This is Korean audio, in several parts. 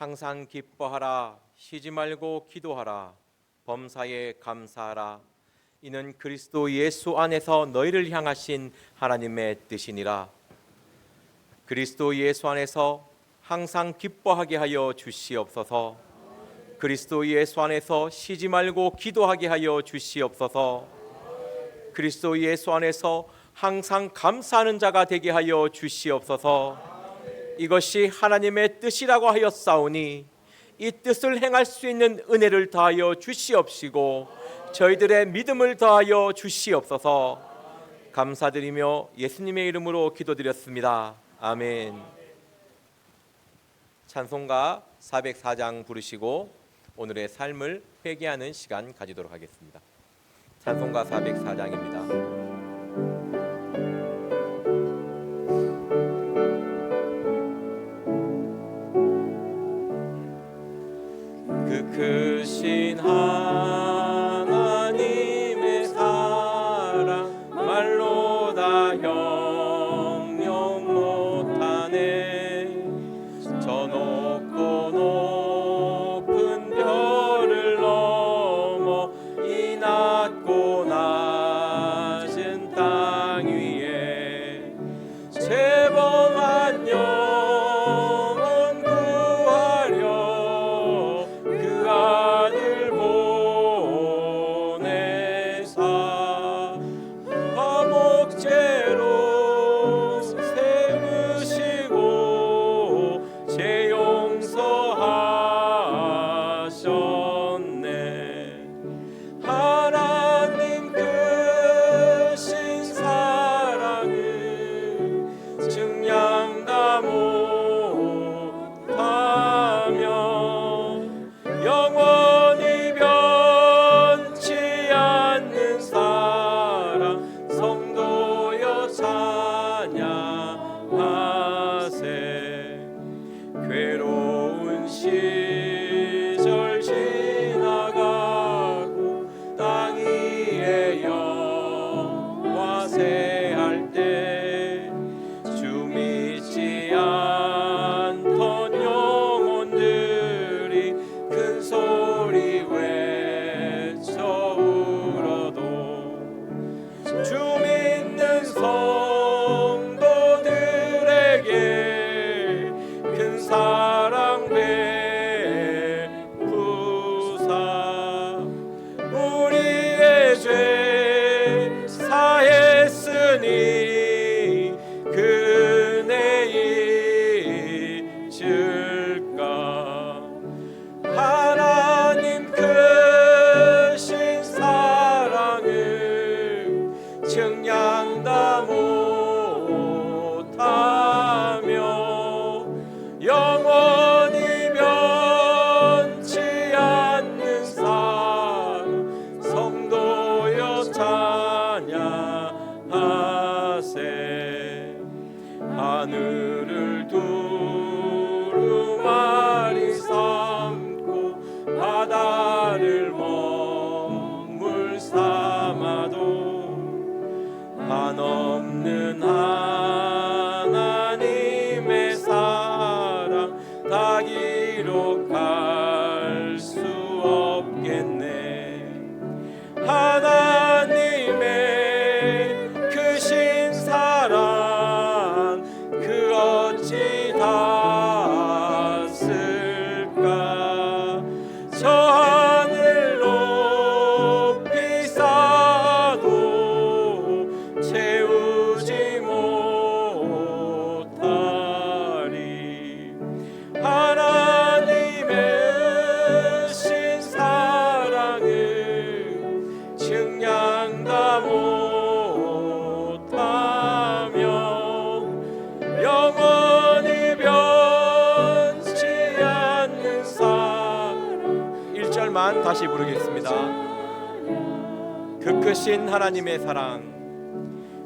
항상 기뻐하라. 쉬지 말고 기도하라. 범사에 감사하라. 이는 그리스도 예수 안에서 너희를 향하신 하나님의 뜻이니라. 그리스도 예수 안에서 항상 기뻐하게 하여 주시옵소서. 그리스도 예수 안에서 쉬지 말고 기도하게 하여 주시옵소서. 그리스도 예수 안에서 항상 감사하는 자가 되게 하여 주시옵소서. 이것이 하나님의 뜻이라고 하였사오니 이 뜻을 행할 수 있는 은혜를 더하여 주시옵시고 저희들의 믿음을 더하여 주시옵소서. 감사드리며 예수님의 이름으로 기도드렸습니다. 아멘. 찬송가 404장 부르시고 오늘의 삶을 회개하는 시간 가지도록 하겠습니다. 찬송가 404장입니다. 크신 하나님의 사랑 말로 다 형용 못하네. 저 높고 높은 별을 넘어 이 낮고 낮은 땅 위에 죄범한 영혼 구하려 그 아들 보내사 화목제로 세우시고 죄 용서하셨네. 하나님 크신 사랑을 증량 다 못하며 영원히 변치 않는 사랑 성도여 찬양하세. 괴로운 시절 지나가고 땅 위에 영화 새할 때 주 믿지 않던 영혼들이 큰 소리 외쳐 울어도 주 믿는 성도들에게 큰 사랑 베푸사 우리의 죄 사했으니 그 은혜 잊을까. 하나님 크신 사랑을 증량 다 못하며 영원히 변치 않는 사랑 성도여 찬양하세. 하늘을 두루마리 삼고 바다를 먹물 삼아도 한없는 하나님의 사랑 다 기록할 수 없겠네. 하나님의 크신 사랑 그 어찌 닿았을까. 저 하늘 높이 쌓아도 채우지 못하리. 하나님의 신 사랑을 증량 다 못하며 영원히 변치 않는 사랑. 1절만 다시 부르겠습니다. 그 크신 하나님의 사랑,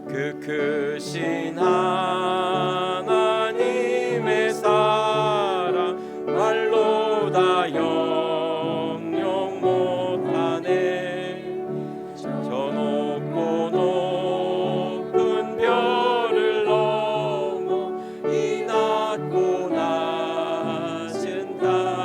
그 크신 하나님의 사랑 말로 다 형용 못하네. 저 높고 높은 별을 넘어 이 낮고 낮은 땅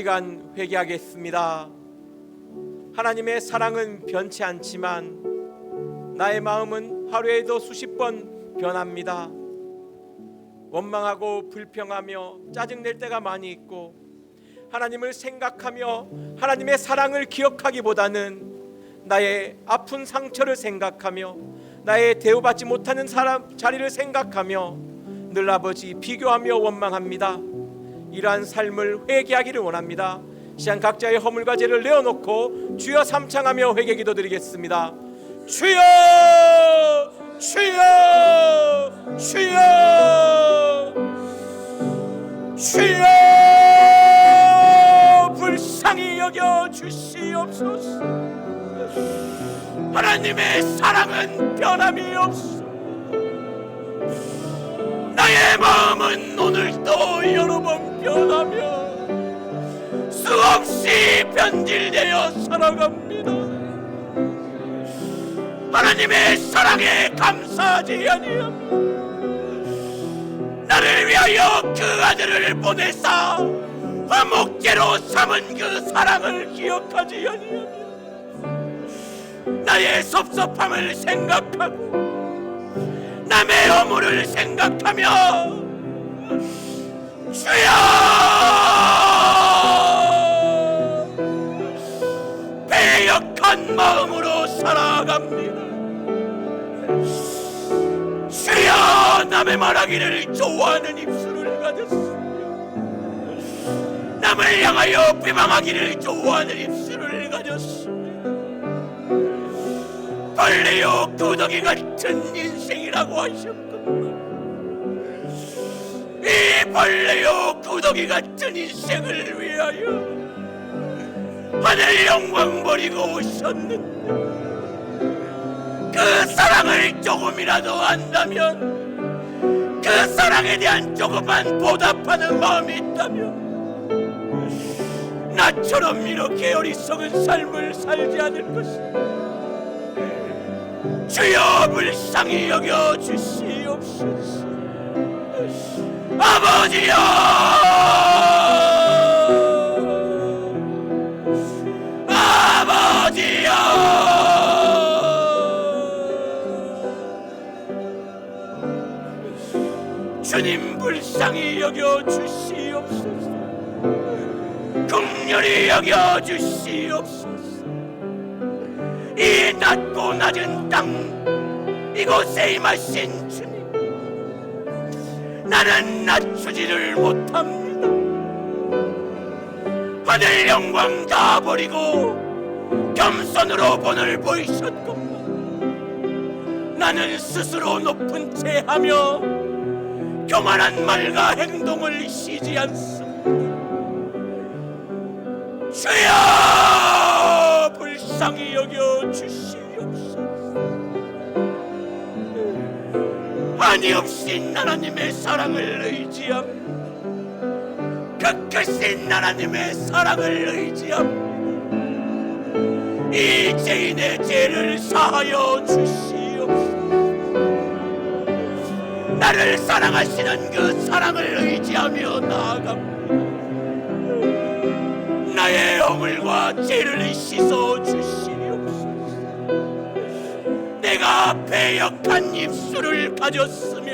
시간 회개하겠습니다. 하나님의 사랑은 변치 않지만 나의 마음은 하루에도 수십 번 변합니다. 원망하고 불평하며 짜증낼 때가 많이 있고, 하나님을 생각하며 하나님의 사랑을 기억하기보다는 나의 아픈 상처를 생각하며 나의 대우받지 못하는 사람 자리를 생각하며 늘 아버지 비교하며 원망합니다. 이러한 삶을 회개하기를 원합니다. 시간 각자의 허물과 죄를 내어놓고 주여 삼창하며 회개 기도드리겠습니다. 주여, 주여, 주여, 주여, 불쌍히 여겨 주시옵소서. 하나님의 사랑은 변함이 없소. 나의 마음은 오늘도 여러 번 변하며 수없이 변질되어 살아갑니다. 하나님의 사랑에 감사하지 아니하며 나를 위하여 그 아들을 보내사 화목제로 삼은 그 사랑을 기억하지 아니하며 나의 섭섭함을 생각하고 남의 허물을 생각하며 주여 배역한 마음으로 살아갑니다. 주여 남의 말하기를 좋아하는 입술을 가졌으며 남을 향하여 비방하기를 좋아하는 입술을 가졌으며 벌레요 구더기 같은 인생이라고 하셨구나. 이 벌레요 구더기 같은 인생을 위하여 하늘 영광 버리고 오셨는데 그 사랑을 조금이라도 안다면, 그 사랑에 대한 조그만 보답하는 마음이 있다면 나처럼 이렇게 어리석은 삶을 살지 않을 것입니다. 주여 불쌍히 여겨 주시옵소서. 아버지여, 아버지여, 주님 불쌍히 여겨 주시옵소서. 긍휼히 여겨 주시옵소서. 이 낮고 낮은 땅 이곳에 임하신 주님, 나는 낮추지를 못합니다. 하늘 영광 다 버리고 겸손으로 본을 보이셨건만 나는 스스로 높은 채 하며 교만한 말과 행동을 쉬지 않습니다. 주여 불쌍히 여겨 주시옵소서. 한이 없인 하나님의 사랑을 의지합니다. 그 크신 하나님의 사랑을 의지합니다. 이 죄인의 죄를 사하여 주시옵소서. 나를 사랑하시는 그 사랑을 의지하며 나아갑니다. 나의 허물과 죄를 씻어 주시옵소서. 내가 배역한 입술을 가졌으며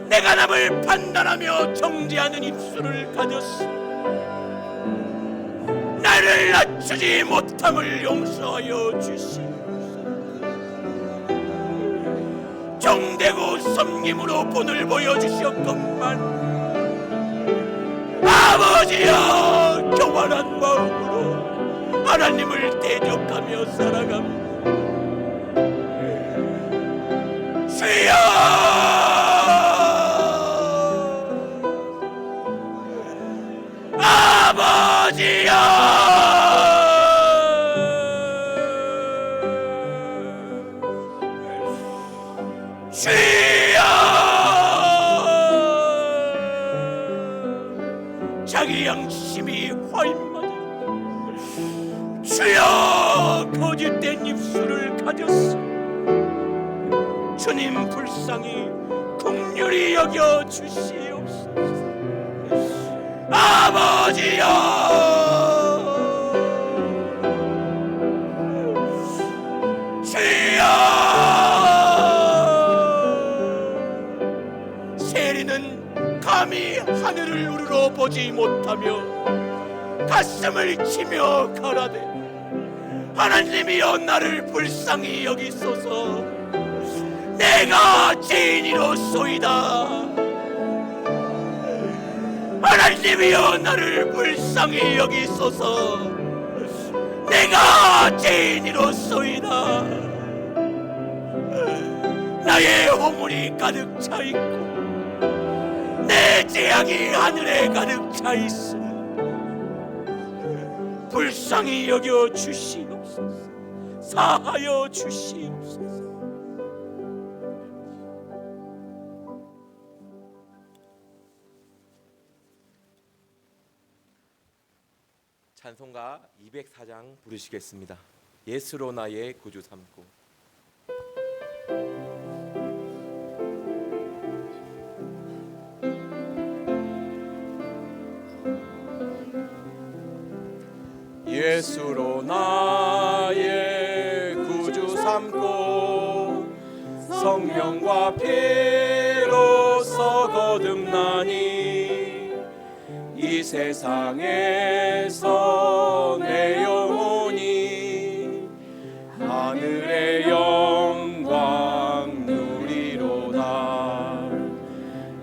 내가 남을 판단하며 정죄하는 입술을 가졌으며 나를 낮추지 못함을 용서하여 주시옵소서. 정되고 섬김으로 본을 보여주셨건만 아버지여, 교만한 마음으로 하나님을 대적하며 살아갑니다. 주여, 아버지여, 주여, 자기 양심이 화인마다 주여 거짓된 입술을 가졌어. 주님 불쌍히 긍휼히 여겨 주시옵소서. 아버지여, 주여. 세리는 감히 하늘을 우러러 보지 못하며 가슴을 치며 가라되, 하나님이여 나를 불쌍히 여기소서. 내가 죄인이로소이다. 하나님이여 나를 불쌍히 여기소서. 내가 죄인이로소이다. 나의 허물이 가득 차있고 내 죄악이 하늘에 가득 차있으니 불쌍히 여겨 주시옵소서. 사하여 주시옵소서. 찬송가 204장 부르시겠습니다. 예수로 나의 구주 삼고. 예수로 나의 구주 삼고 성령과 피로써 거듭나니 이 세상에서 내 영혼이 하늘의 영광 누리로다.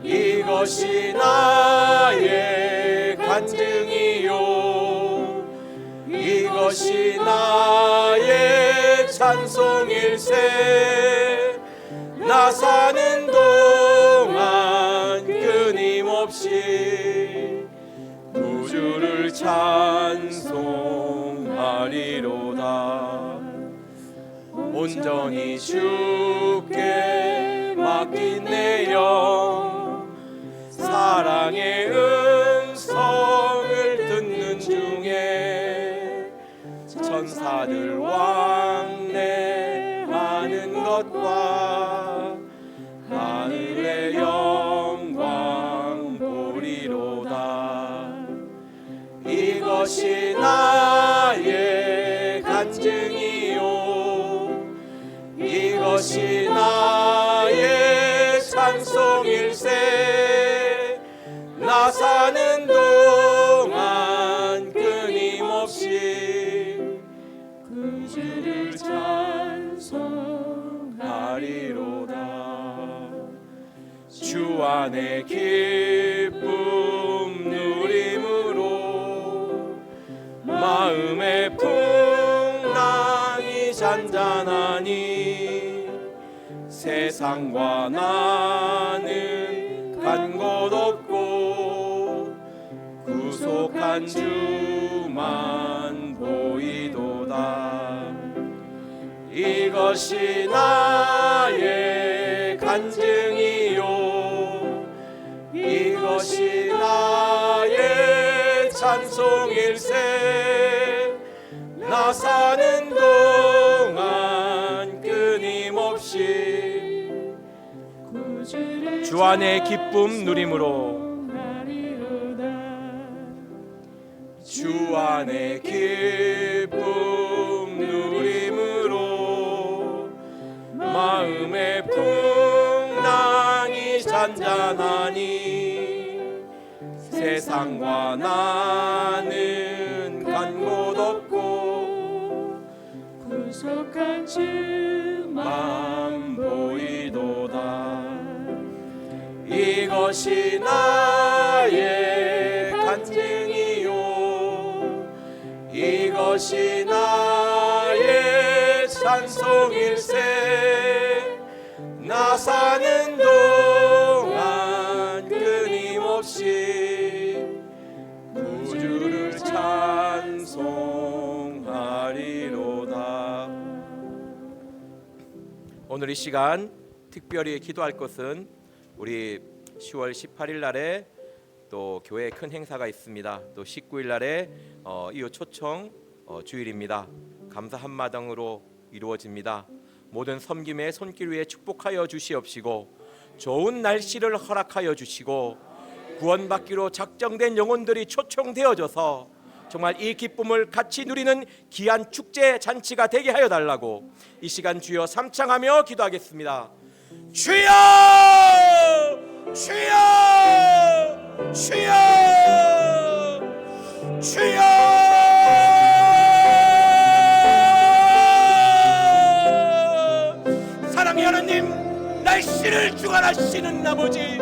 이것이 나의 간증이요, 이것이 나의 찬송일세. 나 사는 동안 끊임없이 구주를 찬송하리로다. 온전히 주께 맡긴 내 영, 사랑의 음성을 듣는 중에 천사들 왕래하는 것과 하늘의 영광 보리로다. 이것이 나의 간증이요, 이것이 나의 찬송일세. 나 사는 동안 끊임없이 구주를 찬송하리로다. 주 안에 기쁨 누림으로 마음의 풍랑이 잔잔하니 세상과 나는 간 곳 없고 구속한 주만 보이도다. 이것이 나의 간증이요, 이것이 나의 찬송일세. 나 사는 동안 끊임없이 주 안의 기쁨 누림으로, 주 안의 기쁨 누림으로 마음의 풍랑이 잔잔하니 세상과 나는 간 곳 없고 구속한 주만 보이도다. 이것이 나의 간증이요, 이것이 나의 찬송일세. 나 사는 동안 끊임없이 구주를 찬송하리로다. 오늘 이 시간 특별히 기도할 것은 우리 10월 18일 날에 또 교회 큰 행사가 있습니다. 또 19일 날에 이웃 초청 주일입니다. 감사 한마당으로 이루어집니다. 모든 섬김의 손길 위에 축복하여 주시옵시고 좋은 날씨를 허락하여 주시고 구원받기로 작정된 영혼들이 초청되어져서 정말 이 기쁨을 같이 누리는 귀한 축제 잔치가 되게 하여 달라고 이 시간 주여 삼창하며 기도하겠습니다. 주여 주여 주여 주여 사랑의 하나님, 날씨를 주관하시는 아버지,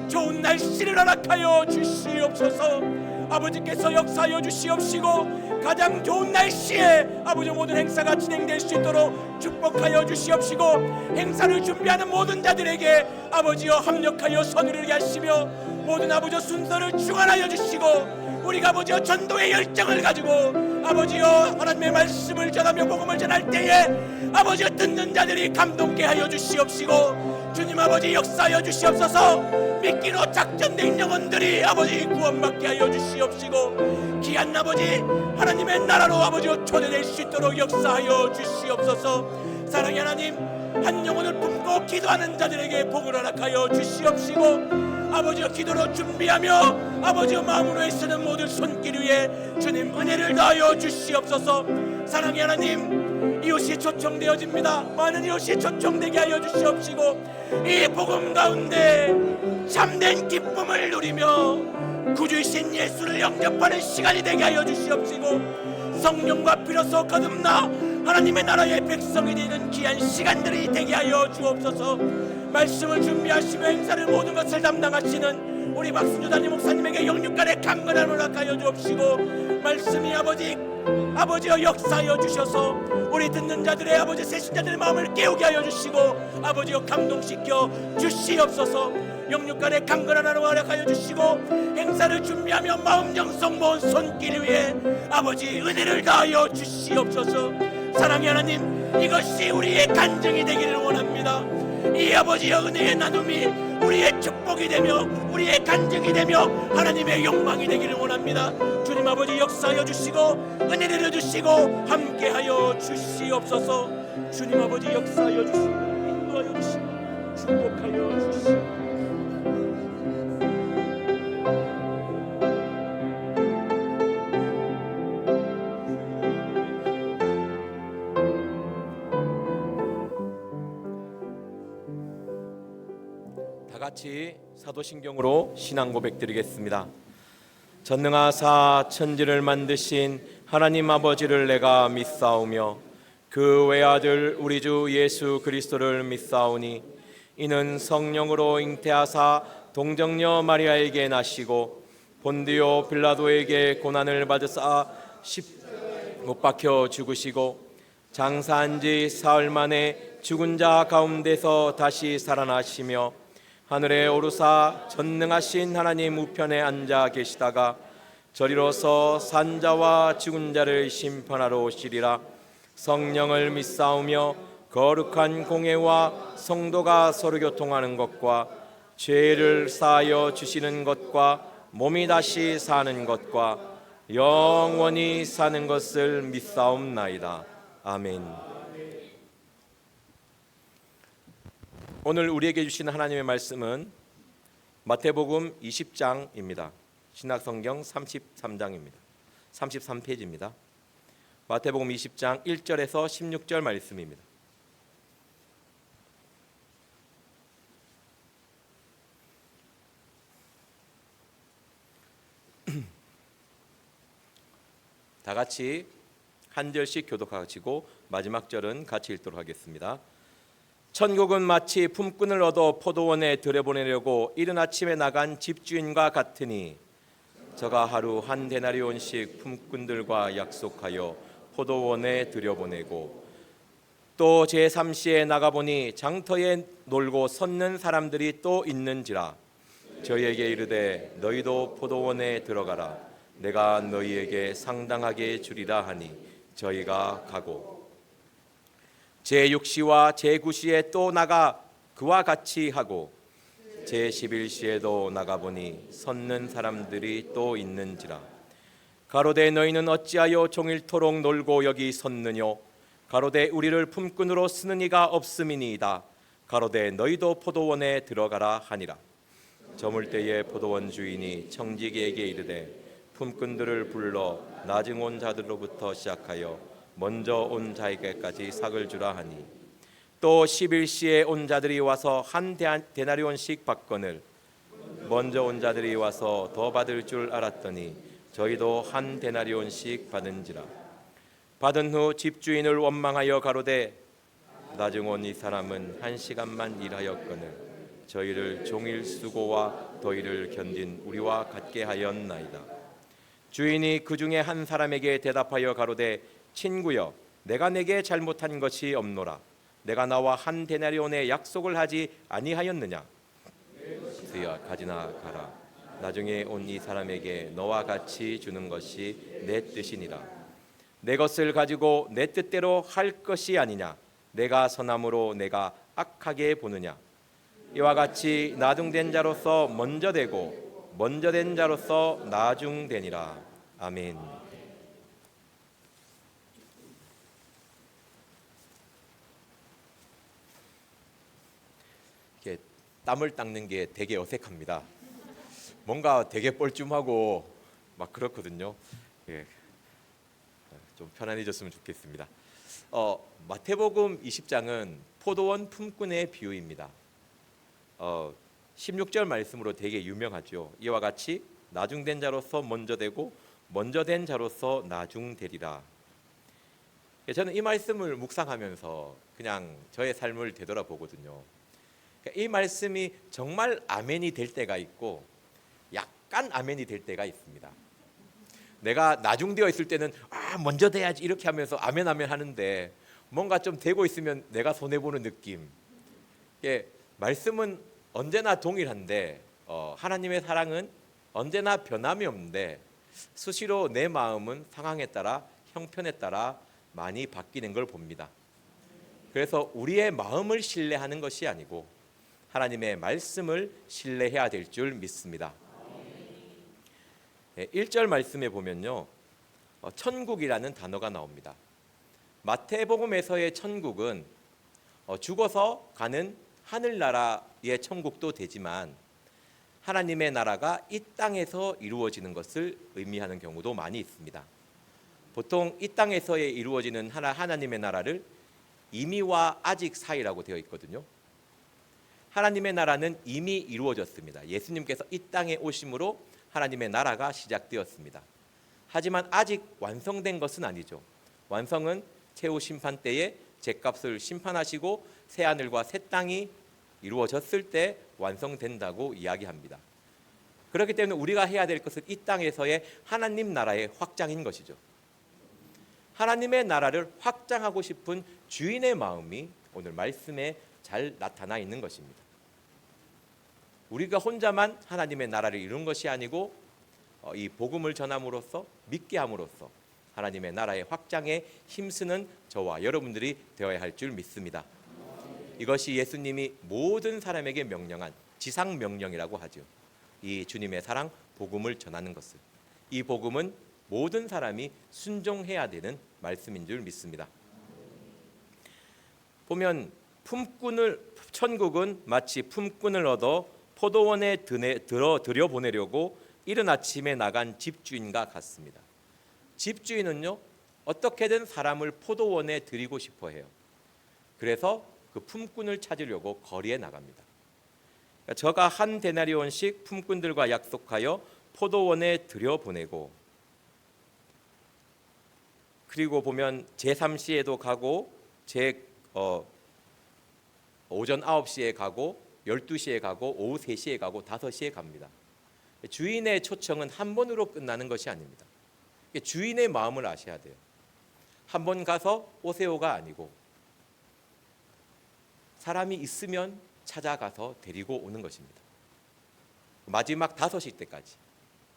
좋은 날씨를 허락하여 주시옵소서. 아버지께서 역사하여 주시옵시고 가장 좋은 날씨에 아버지 모든 행사가 진행될 수 있도록 축복하여 주시옵시고 행사를 준비하는 모든 자들에게 아버지여 합력하여 선을 하시며 모든 아버지 순서를 주관하여 주시고 우리가 아버지여 전도의 열정을 가지고 아버지여 하나님의 말씀을 전하며 복음을 전할 때에 아버지여 듣는 자들이 감동케 하여 주시옵시고 주님 아버지 역사하여 주시옵소서. 믿기로 작전된 영혼들이 아버지 구원받게 하여 주시옵시고 귀한 아버지 하나님의 나라로 아버지여 초대될 수 있도록 역사하여 주시옵소서. 사랑의 하나님, 한 영혼을 품고 기도하는 자들에게 복을 허락하여 주시옵시고 아버지여 기도로 준비하며 아버지여 마음으로 애쓰는 모든 손길 위에 주님 은혜를 더하여 주시옵소서. 사랑의 하나님, 이웃이 초청되어집니다. 많은 이웃이 초청되게 하여 주시옵시고 이 복음 가운데 참된 기쁨을 누리며 구주이신 예수를 영접하는 시간이 되게 하여 주시옵시고 성령과 비로소 거듭나 하나님의 나라의 백성이 되는 귀한 시간들이 되게 하여 주옵소서. 말씀을 준비하시며 행사를 모든 것을 담당하시는 우리 박순주 담임 목사님에게 영육간의 강건함을 허락하여 주옵시고 말씀이 아버지여 역사하여 주셔서 우리 듣는 자들의 아버지 새신자들의 마음을 깨우게 하여 주시고 아버지여 감동시켜 주시옵소서. 영육간의 강건한 하루 허락하여 주시고 행사를 준비하며 마음 영성 모은 손길 위에 아버지 은혜를 다하여 주시옵소서. 사랑의 하나님, 이것이 우리의 간증이 되기를 원합니다. 이 아버지의 은혜의 나눔이 우리의 축복이 되며 우리의 간증이 되며 하나님의 영광이 되기를 원합니다. 주님 아버지 역사하여 주시고 은혜를 내려주시고 함께하여 주시옵소서. 주님 아버지 역사하여 주시고 인도하여 주시고 축복하여 주시고 다 같이 사도신경으로 신앙 고백 드리겠습니다. 전능하사 천지를 만드신 하나님 아버지를 내가 믿사오며 그 외아들 우리 주 예수 그리스도를 믿사오니 이는 성령으로 잉태하사 동정녀 마리아에게 나시고 본디오 빌라도에게 고난을 받으사 못 박혀 죽으시고 장사한 지 사흘 만에 죽은 자 가운데서 다시 살아나시며 하늘에 오르사 전능하신 하나님 우편에 앉아 계시다가 저리로서 산자와 죽은 자를 심판하러 오시리라. 성령을 믿사오며 거룩한 공회와 성도가 서로 교통하는 것과 죄를 사하여 주시는 것과 몸이 다시 사는 것과 영원히 사는 것을 믿사옵나이다. 아멘. 오늘 우리에게 주신 하나님의 말씀은 마태복음 20장입니다. 신약성경 33장입니다. 33페이지입니다. 마태복음 20장 1절에서 16절 말씀입니다. 다 같이 한 절씩 교독하시고 마지막 절은 같이 읽도록 하겠습니다. 천국은 마치 품꾼을 얻어 포도원에 들여보내려고 이른 아침에 나간 집주인과 같으니 저가 하루 한 데나리온씩 품꾼들과 약속하여 포도원에 들여보내고 또 제3시에 나가보니 장터에 놀고 섰는 사람들이 또 있는지라 저희에게 이르되 너희도 포도원에 들어가라 내가 너희에게 상당하게 주리라 하니 저희가 가고 제6시와 제9시에 또 나가 그와 같이 하고 제11시에도 나가보니 섰는 사람들이 또 있는지라 가로되 너희는 어찌하여 종일토록 놀고 여기 섰느뇨 가로되 우리를 품꾼으로 쓰는 이가 없음이니이다 가로되 너희도 포도원에 들어가라 하니라 저물 때에 포도원 주인이 청지기에게 이르되 품꾼들을 불러 나중 온 자들로부터 시작하여 먼저 온 자에게까지 삭을 주라 하니 또 11시에 온 자들이 와서 한 데나리온씩 받거늘 먼저 온 자들이 와서 더 받을 줄 알았더니 저희도 한 데나리온씩 받은지라. 받은 후 집주인을 원망하여 가로되 나중 온 이 사람은 1시간만 일하였거늘 저희를 종일 수고와 더위를 견딘 우리와 같게 하였나이다. 주인이 그 중에 한 사람에게 대답하여 가로되 친구여 내가 내게 잘못한 것이 없노라. 내가 나와 한 데나리온의 약속을 하지 아니하였느냐. 그야 가지나 가라. 나중에 온 이 사람에게 너와 같이 주는 것이 내 뜻이니라. 내 것을 가지고 내 뜻대로 할 것이 아니냐. 내가 선함으로 내가 악하게 보느냐. 이와 같이 나중된 자로서 먼저 되고 먼저 된 자로서 나중되니라. 아멘. 이렇게 땀을 닦는 게 되게 어색합니다. 뭔가 되게 뻘쭘하고 막 그렇거든요. 예, 좀 편안해졌으면 좋겠습니다. 마태복음 20장은 포도원 품꾼의 비유입니다. 16절 말씀으로 되게 유명하죠. 이와 같이 나중된 자로서 먼저 되고 먼저 된 자로서 나중되리라. 저는 이 말씀을 묵상하면서 그냥 저의 삶을 되돌아보거든요. 이 말씀이 정말 아멘이 될 때가 있고 약간 아멘이 될 때가 있습니다. 내가 나중되어 있을 때는 먼저 돼야지 이렇게 하면서 아멘 아멘 하는데 뭔가 좀 되고 있으면 내가 손해보는 느낌. 말씀은 언제나 동일한데 하나님의 사랑은 언제나 변함이 없는데 수시로 내 마음은 상황에 따라 형편에 따라 많이 바뀌는 걸 봅니다. 그래서 우리의 마음을 신뢰하는 것이 아니고 하나님의 말씀을 신뢰해야 될 줄 믿습니다. 1절 말씀에 보면요, 천국이라는 단어가 나옵니다. 마태복음에서의 천국은 죽어서 가는 하늘나라의 천국도 되지만 하나님의 나라가 이 땅에서 이루어지는 것을 의미하는 경우도 많이 있습니다. 보통 이 땅에서 이루어지는 하나님의 나라를 이미와 아직 사이라고 되어 있거든요. 하나님의 나라는 이미 이루어졌습니다. 예수님께서 이 땅에 오심으로 하나님의 나라가 시작되었습니다. 하지만 아직 완성된 것은 아니죠. 완성은 최후 심판 때에 죗값을 심판하시고 새 하늘과 새 땅이 이루어졌을 때 완성된다고 이야기합니다. 그렇기 때문에 우리가 해야 될 것은 이 땅에서의 하나님 나라의 확장인 것이죠. 하나님의 나라를 확장하고 싶은 주인의 마음이 오늘 말씀에 잘 나타나 있는 것입니다. 우리가 혼자만 하나님의 나라를 이룬 것이 아니고 이 복음을 전함으로써 믿게 함으로써 하나님의 나라의 확장에 힘쓰는 저와 여러분들이 되어야 할 줄 믿습니다. 이것이 예수님이 모든 사람에게 명령한 지상 명령이라고 하죠. 이 주님의 사랑 복음을 전하는 것을, 이 복음은 모든 사람이 순종해야 되는 말씀인 줄 믿습니다. 보면 천국은 마치 품꾼을 얻어 포도원에 들여보내려고 이른 아침에 나간 집주인과 같습니다. 집주인은요, 어떻게든 사람을 포도원에 들이고 싶어 해요. 그래서 그 품꾼을 찾으려고 거리에 나갑니다. 저가 한 데나리온씩 품꾼들과 약속하여 포도원에 들여보내고, 그리고 보면 제3시에도 가고 오전 9시에 가고 12시에 가고 오후 3시에 가고 5시에 갑니다. 주인의 초청은 한 번으로 끝나는 것이 아닙니다. 주인의 마음을 아셔야 돼요. 한 번 가서 오세요가 아니고 사람이 있으면 찾아가서 데리고 오는 것입니다. 마지막 5시 때까지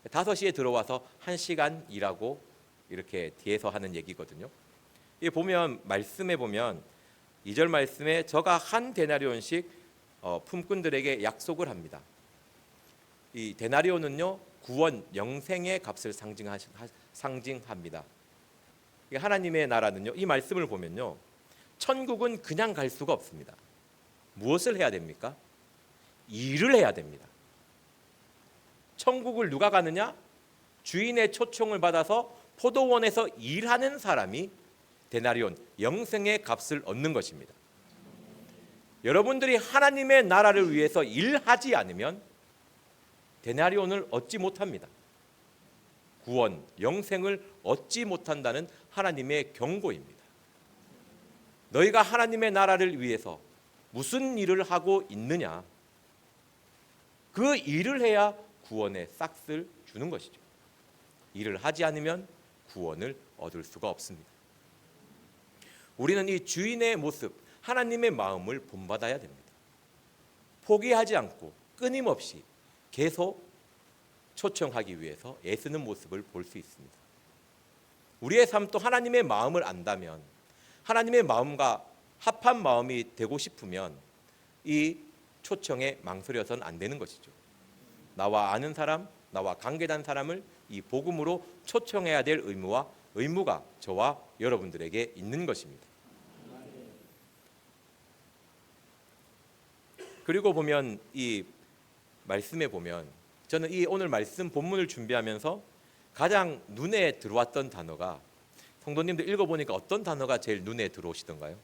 5시에 들어와서 1시간 일하고 이렇게 뒤에서 하는 얘기거든요. 이 보면 말씀에 보면 2절 말씀에 저가 한 데나리온씩 품꾼들에게 약속을 합니다. 이 데나리온은요, 구원 영생의 값을 상징합니다. 하나님의 나라는요, 이 말씀을 보면요, 천국은 그냥 갈 수가 없습니다. 무엇을 해야 됩니까? 일을 해야 됩니다. 천국을 누가 가느냐? 주인의 초청을 받아서 포도원에서 일하는 사람이 데나리온, 영생의 값을 얻는 것입니다. 여러분들이 하나님의 나라를 위해서 일하지 않으면 데나리온을 얻지 못합니다. 구원, 영생을 얻지 못한다는 하나님의 경고입니다. 너희가 하나님의 나라를 위해서 무슨 일을 하고 있느냐? 그 일을 해야 구원의 싹을 주는 것이죠. 일을 하지 않으면 구원을 얻을 수가 없습니다. 우리는 이 주인의 모습, 하나님의 마음을 본받아야 됩니다. 포기하지 않고 끊임없이 계속 초청하기 위해서 애쓰는 모습을 볼 수 있습니다. 우리의 삶도 하나님의 마음을 안다면, 하나님의 마음과 합한 마음이 되고 싶으면 이 초청에 망설여서는 안 되는 것이죠. 나와 아는 사람, 나와 관계된 사람을 이 복음으로 초청해야 될 의무가 저와 여러분들에게 있는 것입니다. 그리고 보면 이 말씀에 보면, 저는 이 오늘 말씀 본문을 준비하면서 가장 눈에 들어왔던 단어가, 성도님들 읽어보니까 어떤 단어가 제일 눈에 들어오시던가요?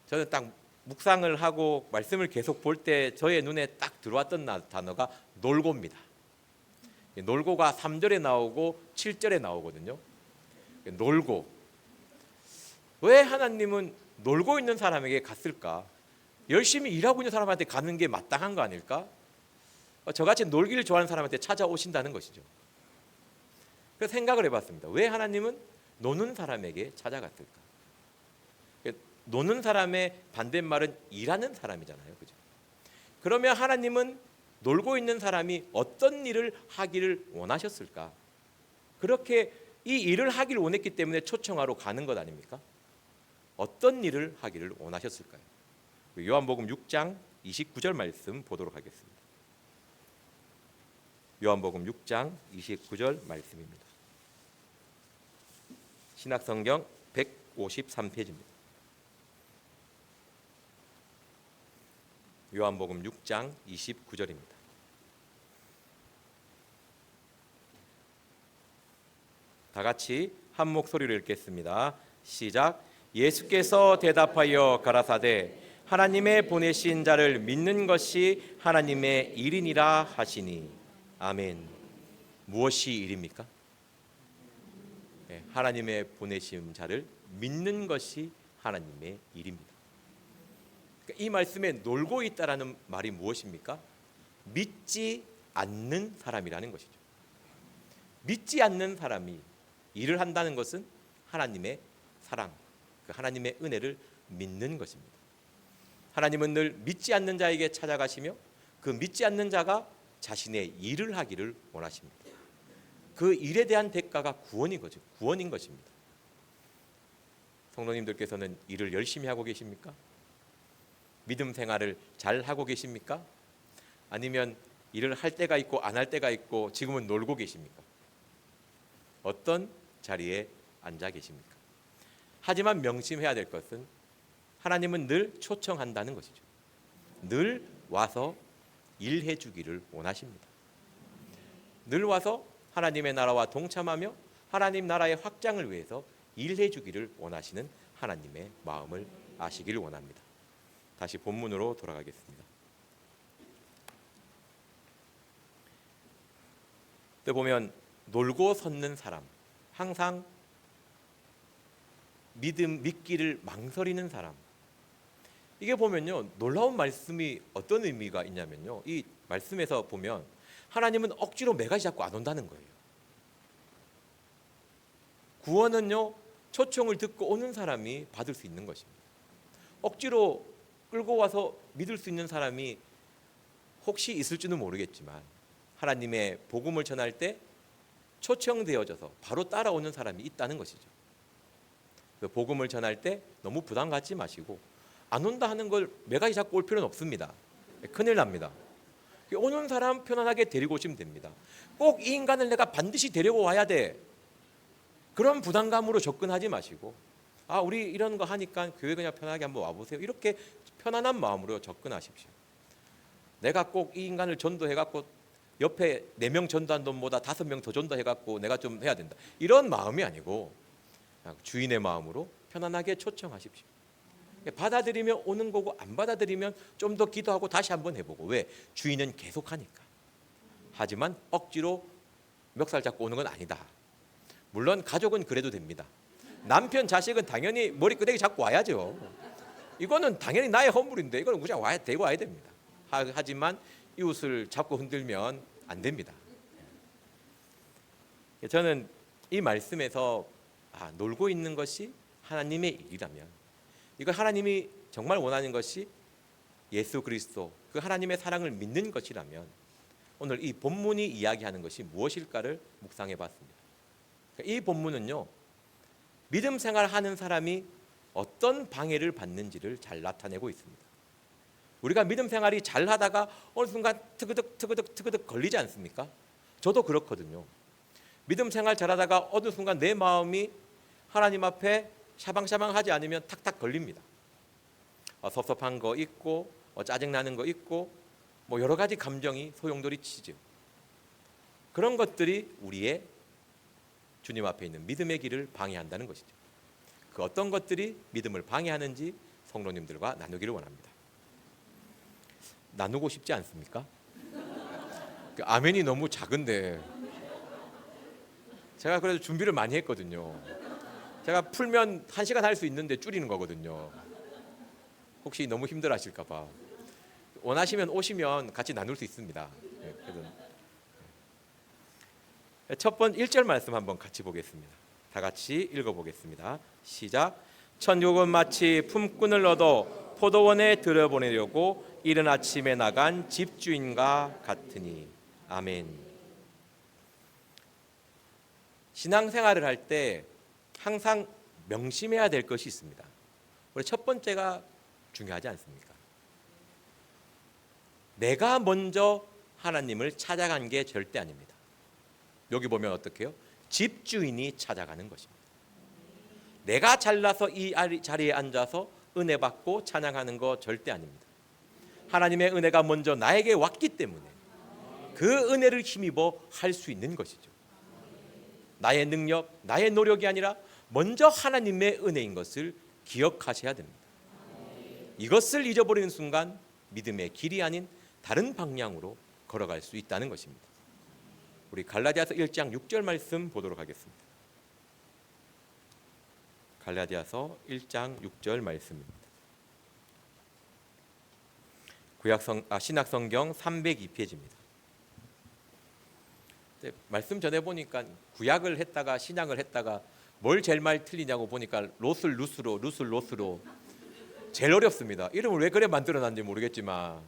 저는 딱 묵상을 하고 말씀을 계속 볼 때 저의 눈에 딱 들어왔던 단어가 놀고입니다. 놀고가 3절에 나오고 7절에 나오거든요. 놀고. 왜 하나님은 놀고 있는 사람에게 갔을까? 열심히 일하고 있는 사람한테 가는 게 마땅한 거 아닐까? 저같이 놀기를 좋아하는 사람한테 찾아오신다는 것이죠. 그래서 생각을 해봤습니다. 왜 하나님은 노는 사람에게 찾아갔을까? 노는 사람의 반대말은 일하는 사람이잖아요, 그죠? 그러면 하나님은 놀고 있는 사람이 어떤 일을 하기를 원하셨을까? 그렇게 이 일을 하기를 원했기 때문에 초청하러 가는 것 아닙니까? 어떤 일을 하기를 원하셨을까요? 요한복음 6장 29절 말씀 보도록 하겠습니다. 요한복음 6장 29절 말씀입니다. 신약성경 153페이지입니다. 요한복음 6장 29절입니다. 다 같이 한 목소리로 읽겠습니다. 시작. 예수께서 대답하여 가라사대 하나님의 보내신 자를 믿는 것이 하나님의 일이니라 하시니. 아멘. 무엇이 일입니까? 하나님의 보내신 자를 믿는 것이 하나님의 일입니다. 이 말씀에 놀고 있다라는 말이 무엇입니까? 믿지 않는 사람이라는 것이죠. 믿지 않는 사람이 일을 한다는 것은 하나님의 사랑, 그 하나님의 은혜를 믿는 것입니다. 하나님은 늘 믿지 않는 자에게 찾아가시며 그 믿지 않는 자가 자신의 일을 하기를 원하십니다. 그 일에 대한 대가가 구원인 것입니다. 성도님들께서는 일을 열심히 하고 계십니까? 믿음 생활을 잘 하고 계십니까? 아니면 일을 할 때가 있고 안 할 때가 있고 지금은 놀고 계십니까? 어떤 자리에 앉아 계십니까? 하지만 명심해야 될 것은 하나님은 늘 초청한다는 것이죠. 늘 와서 일해 주기를 원하십니다. 늘 와서 하나님의 나라와 동참하며 하나님 나라의 확장을 위해서 일해 주기를 원하시는 하나님의 마음을 아시기를 원합니다. 다시 본문으로 돌아가겠습니다. 또 보면 놀고 섰는 사람, 항상 믿기를 망설이는 사람. 이게 보면요, 놀라운 말씀이 어떤 의미가 있냐면요, 이 말씀에서 보면 하나님은 억지로 매가지 잡고 안 온다는 거예요. 구원은요, 초청을 듣고 오는 사람이 받을 수 있는 것입니다. 억지로 끌고 와서 믿을 수 있는 사람이 혹시 있을지는 모르겠지만 하나님의 복음을 전할 때 초청되어져서 바로 따라오는 사람이 있다는 것이죠. 그 복음을 전할 때 너무 부담 갖지 마시고 안 온다 하는 걸 매가지 잡고 올 필요는 없습니다. 큰일 납니다. 오는 사람 편안하게 데리고 오시면 됩니다. 꼭 이 인간을 내가 반드시 데리고 와야 돼, 그런 부담감으로 접근하지 마시고, 우리 이런 거 하니까 교회 그냥 편하게 한번 와보세요, 이렇게 편안한 마음으로 접근하십시오. 내가 꼭 이 인간을 전도해갖고 옆에 4명 전도한 돈보다 5명 더 전도해갖고 내가 좀 해야 된다, 이런 마음이 아니고 주인의 마음으로 편안하게 초청하십시오. 받아들이면 오는 거고, 안 받아들이면 좀 더 기도하고 다시 한번 해보고. 왜? 주인은 계속하니까. 하지만 억지로 멱살 잡고 오는 건 아니다. 물론 가족은 그래도 됩니다. 남편, 자식은 당연히 머리끄댕이 잡고 와야죠. 이거는 당연히 나의 허물인데 이거는 그냥 데리고 와야 됩니다. 하지만 이웃을 잡고 흔들면 안 됩니다. 저는 이 말씀에서 놀고 있는 것이 하나님의 일이라면, 이거 하나님이 정말 원하는 것이 예수 그리스도, 그 하나님의 사랑을 믿는 것이라면 오늘 이 본문이 이야기하는 것이 무엇일까를 묵상해 봤습니다. 이 본문은요, 믿음 생활하는 사람이 어떤 방해를 받는지를 잘 나타내고 있습니다. 우리가 믿음 생활이 잘 하다가 어느 순간 트그득 걸리지 않습니까? 저도 그렇거든요. 믿음 생활 잘하다가 어느 순간 내 마음이 하나님 앞에 샤방샤방하지 않으면 탁탁 걸립니다. 섭섭한 거 있고, 짜증나는 거 있고, 여러 가지 감정이 소용돌이 치죠. 그런 것들이 우리의 주님 앞에 있는 믿음의 길을 방해한다는 것이죠. 그 어떤 것들이 믿음을 방해하는지 성도님들과 나누기를 원합니다. 나누고 싶지 않습니까? 아멘이 너무 작은데, 제가 그래도 준비를 많이 했거든요. 제가 풀면 1시간 할 수 있는데 줄이는 거거든요. 혹시 너무 힘들어 하실까 봐. 원하시면 오시면 같이 나눌 수 있습니다. 첫 번째 1절 말씀 한번 같이 보겠습니다. 다 같이 읽어보겠습니다. 시작. 천국은 마치 품꾼을 얻어 포도원에 들여보내려고 이른 아침에 나간 집주인과 같으니. 아멘. 신앙생활을 할 때 항상 명심해야 될 것이 있습니다. 우리 첫 번째가 중요하지 않습니까? 내가 먼저 하나님을 찾아간 게 절대 아닙니다. 여기 보면 어떻게 해요? 집주인이 찾아가는 것입니다. 내가 잘나서 이 자리에 앉아서 은혜 받고 찬양하는 거 절대 아닙니다. 하나님의 은혜가 먼저 나에게 왔기 때문에 그 은혜를 힘입어 할 수 있는 것이죠. 나의 능력, 나의 노력이 아니라 먼저 하나님의 은혜인 것을 기억하셔야 됩니다. 이것을 잊어버리는 순간 믿음의 길이 아닌 다른 방향으로 걸어갈 수 있다는 것입니다. 우리 갈라디아서 1장 6절 말씀 보도록 하겠습니다. 갈라디아서 1장 6절 말씀입니다. 신약성경 302페이지입니다. 말씀 전에 보니까 구약을 했다가 신약을 했다가 뭘 제일 많이 틀리냐고 보니까 롯을 루스로, 룻을 롯으로. 제일 어렵습니다. 이름을 왜 그래 만들어놨는지 모르겠지만,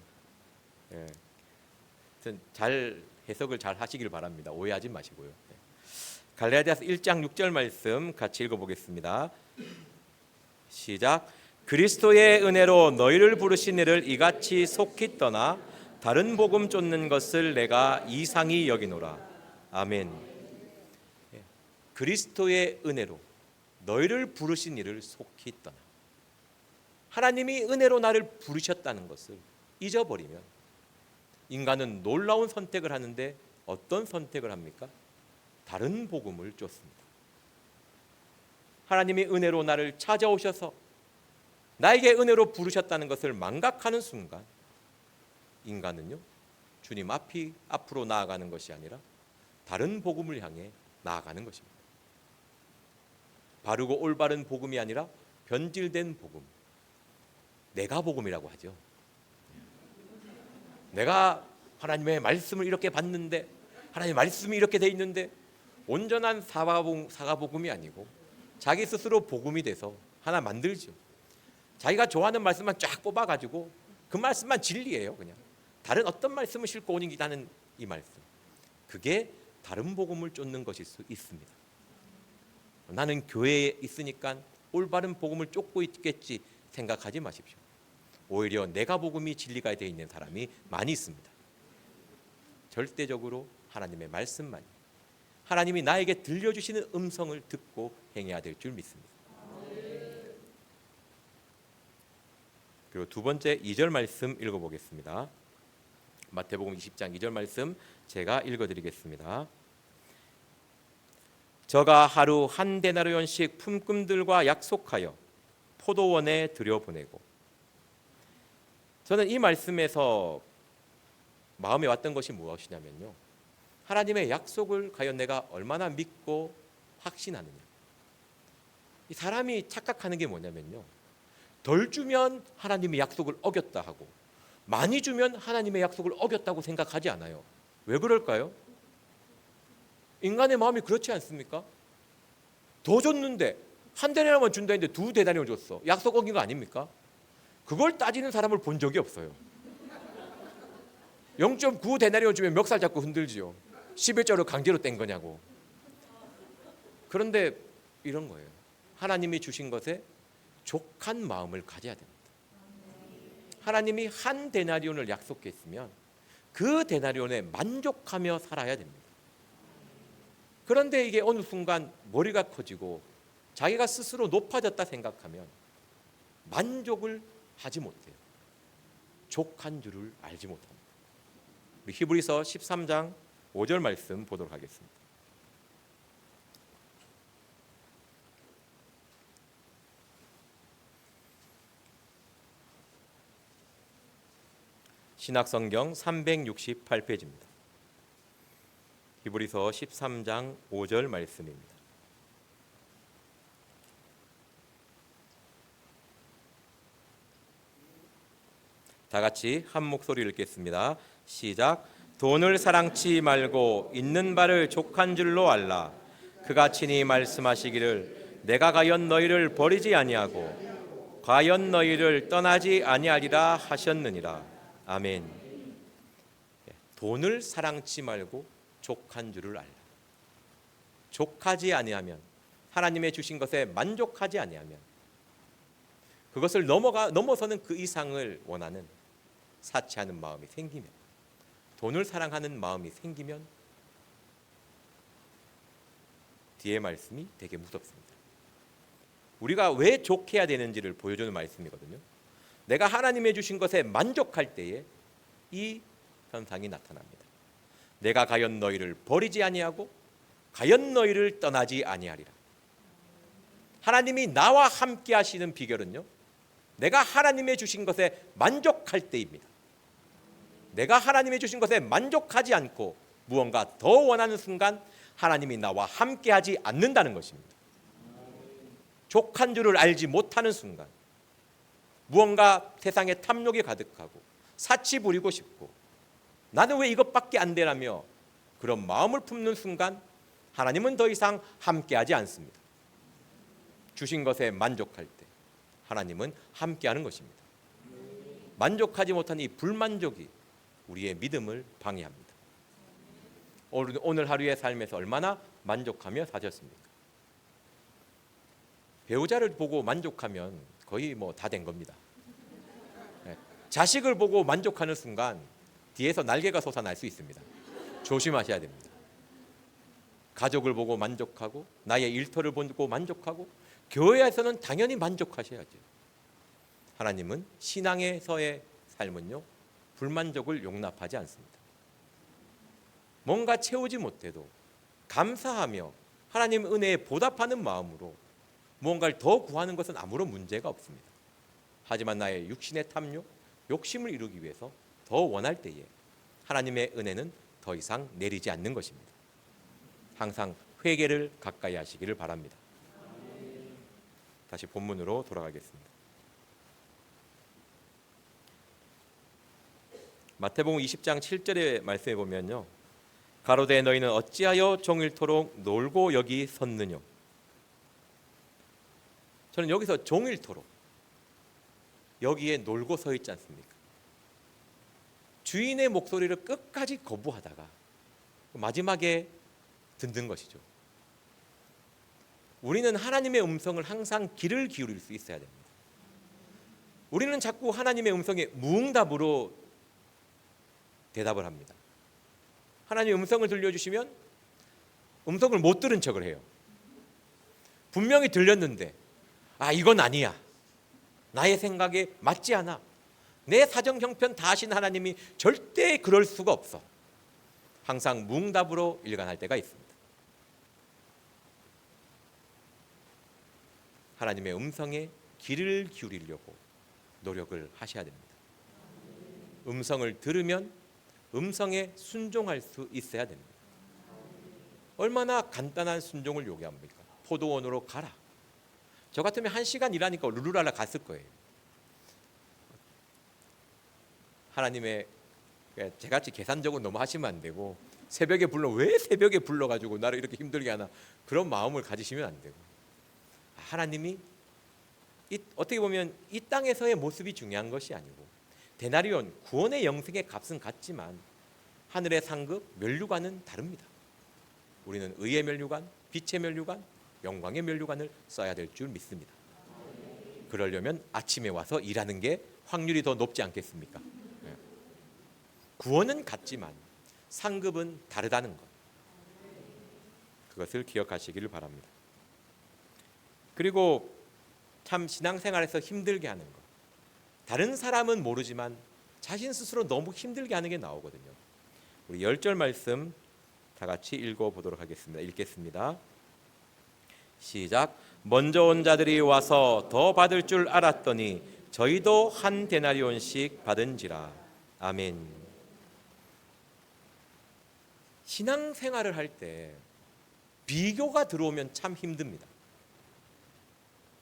잘 해석을 잘 하시길 바랍니다. 오해하지 마시고요. 갈라디아서 1장 6절 말씀 같이 읽어보겠습니다. 시작. 그리스도의 은혜로 너희를 부르신 이를 이같이 속히 떠나 다른 복음 쫓는 것을 내가 이상히 여기노라. 아멘. 그리스도의 은혜로 너희를 부르신 이를 속히 떠나. 하나님이 은혜로 나를 부르셨다는 것을 잊어버리면 인간은 놀라운 선택을 하는데 어떤 선택을 합니까? 다른 복음을 쫓습니다. 하나님이 은혜로 나를 찾아오셔서 나에게 은혜로 부르셨다는 것을 망각하는 순간 인간은요, 주님 앞으로 나아가는 것이 아니라 다른 복음을 향해 나아가는 것입니다. 바르고 올바른 복음이 아니라 변질된 복음, 내가 복음이라고 하죠. 내가 하나님의 말씀을 이렇게 받는데, 하나님의 말씀이 이렇게 돼 있는데, 온전한 사과복음이 아니고 자기 스스로 복음이 돼서 하나 만들죠. 자기가 좋아하는 말씀만 쫙 뽑아가지고 그 말씀만 진리예요. 그냥 다른 어떤 말씀을 싣고 오는 이 말씀, 그게 다른 복음을 쫓는 것일 수 있습니다. 나는 교회에 있으니까 올바른 복음을 쫓고 있겠지 생각하지 마십시오. 오히려 내가 복음이 진리가 되어 있는 사람이 많이 있습니다. 절대적으로 하나님의 말씀만, 하나님이 나에게 들려주시는 음성을 듣고 행해야 될 줄 믿습니다. 그리고 두 번째 2절 말씀 읽어보겠습니다. 마태복음 20장 2절 말씀 제가 읽어드리겠습니다. 저가 하루 한 데나리온씩 품꾼들과 약속하여 포도원에 들여보내고. 저는 이 말씀에서 마음에 왔던 것이 무엇이냐면요, 하나님의 약속을 과연 내가 얼마나 믿고 확신하느냐. 이 사람이 착각하는 게 뭐냐면요, 덜 주면 하나님의 약속을 어겼다 하고 많이 주면 하나님의 약속을 어겼다고 생각하지 않아요. 왜 그럴까요? 인간의 마음이 그렇지 않습니까? 더 줬는데 한 데나리온만 준다 했는데 2데나리온 줬어. 약속 어긴 거 아닙니까? 그걸 따지는 사람을 본 적이 없어요. 0.9데나리온 주면 멱살 잡고 흔들지요. 11조를 강제로 뗀 거냐고. 그런데 이런 거예요. 하나님이 주신 것에 족한 마음을 가져야 됩니다. 하나님이 한 데나리온을 약속했으면 그 데나리온에 만족하며 살아야 됩니다. 그런데 이게 어느 순간 머리가 커지고 자기가 스스로 높아졌다 생각하면 만족을 하지 못해요. 족한 줄을 알지 못합니다. 우리 히브리서 13장 5절 말씀 보도록 하겠습니다. 신약성경 368페이지입니다. 히브리서 13장 5절 말씀입니다. 다 같이 한 목소리 읽겠습니다. 시작. 돈을 사랑치 말고 있는 바를 족한 줄로 알라. 그가 친히 말씀하시기를 내가 과연 너희를 버리지 아니하고 과연 너희를 떠나지 아니하리라 하셨느니라. 아멘. 돈을 사랑치 말고 족한 줄을 알라. 족하지 아니하면, 하나님의 주신 것에 만족하지 아니하면, 그것을 넘어서는 그 이상을 원하는 사치하는 마음이 생기면, 돈을 사랑하는 마음이 생기면 뒤에 말씀이 되게 무섭습니다. 우리가 왜 족해야 되는지를 보여주는 말씀이거든요. 내가 하나님의 주신 것에 만족할 때에 이 현상이 나타납니다. 내가 과연 너희를 버리지 아니하고 과연 너희를 떠나지 아니하리라. 하나님이 나와 함께 하시는 비결은요, 내가 하나님의 주신 것에 만족할 때입니다. 내가 하나님의 주신 것에 만족하지 않고 무언가 더 원하는 순간 하나님이 나와 함께 하지 않는다는 것입니다. 족한 줄을 알지 못하는 순간, 무언가 세상에 탐욕이 가득하고 사치 부리고 싶고 나는 왜 이것밖에 안 되라며 그런 마음을 품는 순간 하나님은 더 이상 함께하지 않습니다. 주신 것에 만족할 때 하나님은 함께하는 것입니다. 만족하지 못한 이 불만족이 우리의 믿음을 방해합니다. 오늘 하루의 삶에서 얼마나 만족하며 사셨습니까? 배우자를 보고 만족하면 거의 다 된 겁니다. 자식을 보고 만족하는 순간 뒤에서 날개가 솟아날 수 있습니다. 조심하셔야 됩니다. 가족을 보고 만족하고 나의 일터를 보고 만족하고 교회에서는 당연히 만족하셔야죠. 하나님은 신앙에서의 삶은요, 불만족을 용납하지 않습니다. 뭔가 채우지 못해도 감사하며 하나님 은혜에 보답하는 마음으로 무언가를 더 구하는 것은 아무런 문제가 없습니다. 하지만 나의 육신의 탐욕, 욕심을 이루기 위해서 더 원할 때에 하나님의 은혜는 더 이상 내리지 않는 것입니다. 항상 회개를 가까이 하시기를 바랍니다. 다시 본문으로 돌아가겠습니다. 마태복음 20장 7절의 말씀에 보면요, 가로되 너희는 어찌하여 종일토록 놀고 여기 섰느뇨. 저는 여기서 종일토록 여기에 놀고 서 있지 않습니까? 주인의 목소리를 끝까지 거부하다가 마지막에 듣는 것이죠. 우리는 하나님의 음성을 항상 귀를 기울일 수 있어야 됩니다. 우리는 자꾸 하나님의 음성에 무응답으로 대답을 합니다. 하나님의 음성을 들려주시면 음성을 못 들은 척을 해요. 분명히 들렸는데 이건 아니야, 나의 생각에 맞지 않아, 내 사정 형편 다 아신 하나님이 절대 그럴 수가 없어. 항상 뭉답으로 일관할 때가 있습니다. 하나님의 음성에 귀를 기울이려고 노력을 하셔야 됩니다. 음성을 들으면 음성에 순종할 수 있어야 됩니다. 얼마나 간단한 순종을 요구합니까? 포도원으로 가라. 저 같으면 1시간 일하니까 룰루랄라 갔을 거예요. 하나님의, 저같이 계산적으로 너무 하시면 안 되고, 새벽에 불러, 왜 새벽에 불러가지고 나를 이렇게 힘들게 하나, 그런 마음을 가지시면 안 되고, 하나님이 어떻게 보면 이 땅에서의 모습이 중요한 것이 아니고, 데나리온 구원의 영생의 값은 같지만 하늘의 상급 면류관은 다릅니다. 우리는 의의 면류관, 빛의 면류관, 영광의 면류관을 써야 될 줄 믿습니다. 그러려면 아침에 와서 일하는 게 확률이 더 높지 않겠습니까? 구원은 같지만 상급은 다르다는 것, 그것을 기억하시기를 바랍니다. 그리고 참 신앙생활에서 힘들게 하는 것, 다른 사람은 모르지만 자신 스스로 너무 힘들게 하는 게 나오거든요. 우리 10절 말씀 다 같이 읽어보도록 하겠습니다. 읽겠습니다. 시작. 먼저 온 자들이 와서 더 받을 줄 알았더니 저희도 한 데나리온씩 받은지라. 아멘. 신앙생활을 할 때 비교가 들어오면 참 힘듭니다.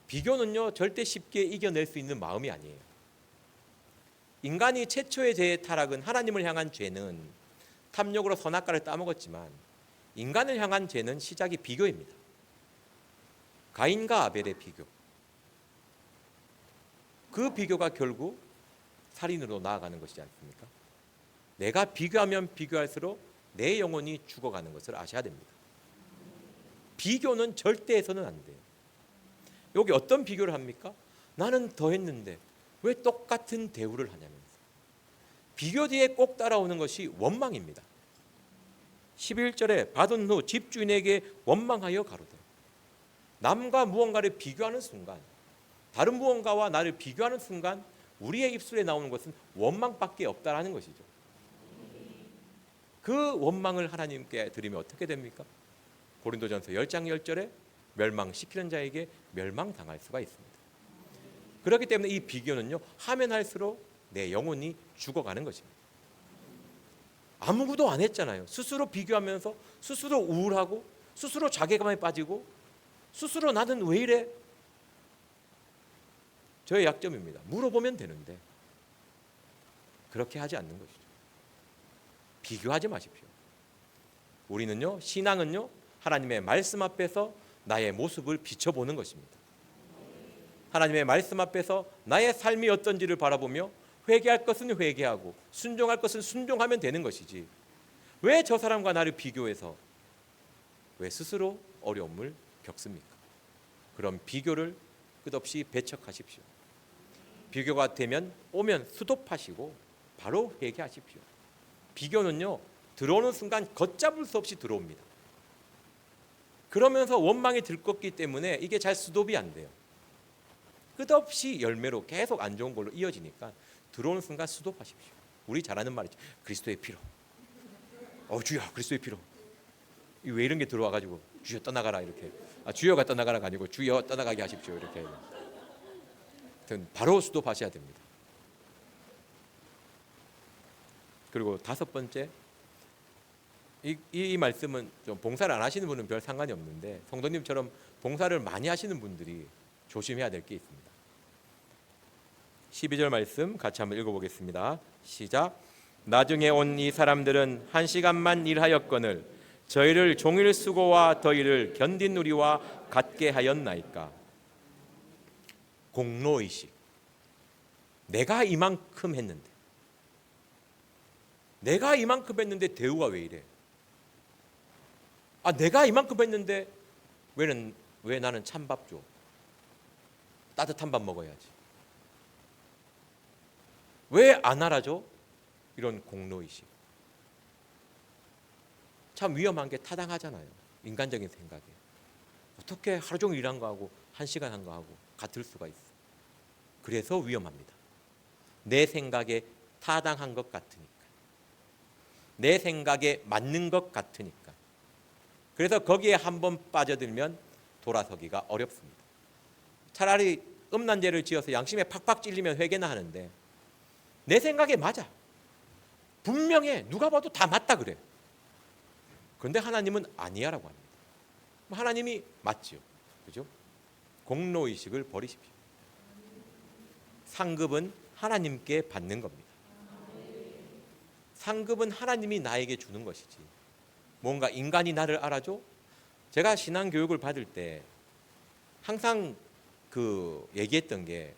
비교는요 절대 쉽게 이겨낼 수 있는 마음이 아니에요. 인간이 최초의 죄의 타락은, 하나님을 향한 죄는 탐욕으로 선악과를 따먹었지만 인간을 향한 죄는 시작이 비교입니다. 가인과 아벨의 비교, 그 비교가 결국 살인으로 나아가는 것이지 않습니까? 내가 비교하면 비교할수록 내 영혼이 죽어가는 것을 아셔야 됩니다. 비교는 절대 해서는 안 돼요. 여기 어떤 비교를 합니까? 나는 더 했는데 왜 똑같은 대우를 하냐면서. 비교 뒤에 꼭 따라오는 것이 원망입니다. 11절에 받은 후 집주인에게 원망하여 가로되. 남과 무언가를 비교하는 순간, 다른 무언가와 나를 비교하는 순간 우리의 입술에 나오는 것은 원망밖에 없다라는 것이죠. 그 원망을 하나님께 드리면 어떻게 됩니까? 고린도전서 10장 10절에 멸망시키는 자에게 멸망당할 수가 있습니다. 그렇기 때문에 이 비교는요, 하면 할수록 내 영혼이 죽어가는 것입니다. 아무것도 안 했잖아요. 스스로 비교하면서 스스로 우울하고 스스로 자괴감에 빠지고 스스로 나는 왜 이래? 저의 약점입니다. 물어보면 되는데 그렇게 하지 않는 것이죠. 비교하지 마십시오. 우리는요, 신앙은요, 하나님의 말씀 앞에서 나의 모습을 비춰보는 것입니다. 하나님의 말씀 앞에서 나의 삶이 어떤지를 바라보며 회개할 것은 회개하고 순종할 것은 순종하면 되는 것이지, 왜 저 사람과 나를 비교해서 왜 스스로 어려움을 겪습니까? 그럼 비교를 끝없이 배척하십시오. 비교가 되면 오면 수도파시고 바로 회개하십시오. 비교는요, 들어오는 순간 걷잡을 수 없이 들어옵니다. 그러면서 원망이 들끓기 때문에 이게 잘 스톱이 안 돼요. 끝없이 열매로 계속 안 좋은 걸로 이어지니까 들어오는 순간 스톱하십시오. 우리 잘 아는 말이죠. 그리스도의 피로. 주여, 그리스도의 피로. 왜 이런 게 들어와가지고 주여 떠나가라 이렇게. 주여가 떠나가라가 아니고 주여 떠나가게 하십시오 이렇게. 바로 스톱하셔야 됩니다. 그리고 5번째, 이 말씀은 좀 봉사를 안 하시는 분은 별 상관이 없는데 성도님처럼 봉사를 많이 하시는 분들이 조심해야 될 게 있습니다. 12절 말씀 같이 한번 읽어보겠습니다. 시작. 나중에 온 이 사람들은 1시간만 일하였거늘 저희를 종일 수고와 더위를 견딘 우리와 같게 하였나이까. 공로의식. 내가 이만큼 했는데 대우가 왜 이래? 내가 이만큼 했는데 왜 나는 찬밥 줘? 따뜻한 밥 먹어야지. 왜 안 알아줘? 이런 공로의식. 참 위험한 게 타당하잖아요. 인간적인 생각에. 어떻게 하루 종일 일한 거하고 1시간 한 거하고 같을 수가 있어. 그래서 위험합니다. 내 생각에 타당한 것 같으니까, 내 생각에 맞는 것 같으니까. 그래서 거기에 한번 빠져들면 돌아서기가 어렵습니다. 차라리 음란죄를 지어서 양심에 팍팍 찔리면 회개나 하는데, 내 생각에 맞아, 분명해, 누가 봐도 다 맞다 그래. 그런데 하나님은 아니야라고 합니다. 하나님이 맞지요, 그죠? 공로의식을 버리십시오. 상급은 하나님께 받는 겁니다. 상급은 하나님이 나에게 주는 것이지, 뭔가 인간이 나를 알아줘? 제가 신앙 교육을 받을 때 항상 얘기했던 게,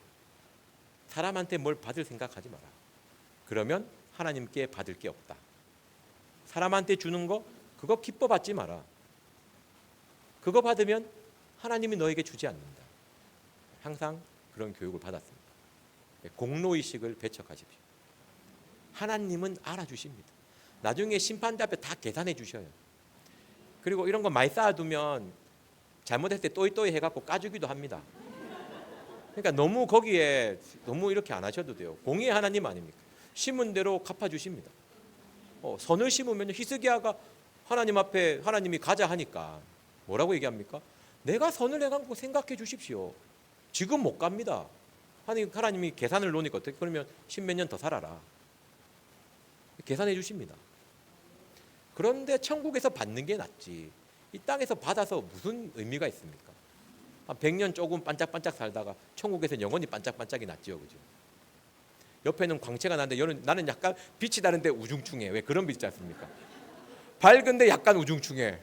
사람한테 뭘 받을 생각하지 마라. 그러면 하나님께 받을 게 없다. 사람한테 주는 거, 그거 기뻐 받지 마라. 그거 받으면 하나님이 너에게 주지 않는다. 항상 그런 교육을 받았습니다. 공로의식을 배척하십시오. 하나님은 알아주십니다. 나중에 심판대 앞에 다 계산해 주셔요. 그리고 이런 거 많이 쌓아두면 잘못했을 때 또이또이 해갖고 까주기도 합니다. 그러니까 너무 거기에 너무 이렇게 안 하셔도 돼요. 공의의 하나님 아닙니까? 심은 대로 갚아주십니다. 선을 심으면 히스기야가 하나님 앞에 하나님이 가자 하니까 뭐라고 얘기합니까? 내가 선을 해갖고 생각해 주십시오. 지금 못 갑니다. 하나님이 계산을 놓으니까 어떻게, 그러면 10몇 년 더 살아라. 계산해 주십니다. 그런데 천국에서 받는 게 낫지, 이 땅에서 받아서 무슨 의미가 있습니까? 한 100년 조금 반짝반짝 살다가 천국에서 영원히 반짝반짝이 낫지요, 그죠? 옆에는 광채가 나는데 나는 약간 빛이 다른데 우중충해. 왜 그런 빛 있지 않습니까? 밝은데 약간 우중충해.